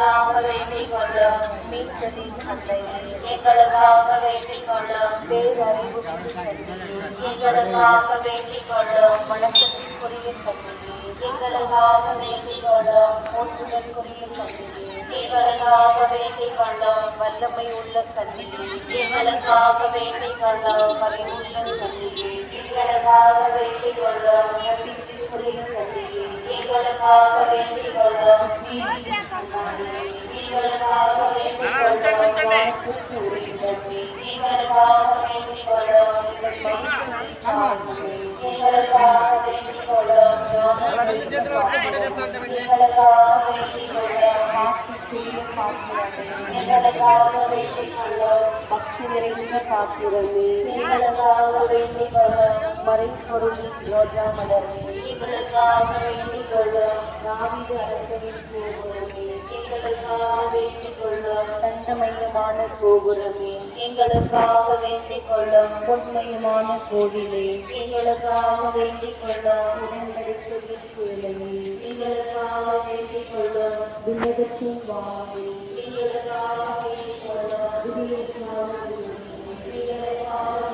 எங்களுக்காக வேண்டிக் கொள்ளும். மீட்பதின் தந்தையே, எங்களுக்காக வேண்டிக் கொள்ளும். பேரறிவு எங்களுக்காக வேண்டிக் கொள்ளும். வணக்கத்திற்குரிய தந்தையே, எங்களுக்காக வேண்டிக் கொள்ளும். போற்றுதற்குரிய தந்தையே, எங்களுக்காக வேண்டிக் கொள்ளும். வல்லமை உள்ள தந்தையே, எங்களுக்காக வேண்டிக் கொள்ளும். அறிவுள்ள தந்தையே, எங்களுக்காக வேண்டிக் கொள்ளும். நம்பிக்கைக்குரிய தந்தையே, எங்களுக்காக வேண்டிக் கொள்ளும். எங்களுக்காக வேண்டிக் கொள்ளும். வானத்திற்கு உரியதே, எங்களுக்காக வேண்டிக் கொள்ளும். எங்களுக்காக வேண்டிக் கொள்ளும். எங்களுக்காக வேண்டிக் கொள்ளும். மாற்றுக்குரிய பாத்திரமே, எங்களுக்காக வேண்டிக் கொள்ளும். பக்தி நிறைந்த பாத்திரமே, எங்களுக்காக வேண்டிக் கொள்ளும். மறைப்பொருள் ரோஜா மலர்மே, எங்களுக்காக வேண்டிக் கொள்ளும். தாவீது அரசரின் கோபுரமே, எங்களுக்காக வேண்டிக் கொள்ளும். தண்டமயமான கோபுரமே, எங்களுக்காக வேண்டிக் கொள்ளும். பொன்மயமான கோவிலே, எங்களுக்காக வேண்டிக் கொள்ளும். உடன்படிக்கையின் சேலையே, எங்களுக்காக வேண்டிக் கொள்ளும். விண்ணகத்தின் வாழே, எங்களுக்காக வேண்டிக் கொள்ளும். விடியற்கால எங்களுக்காக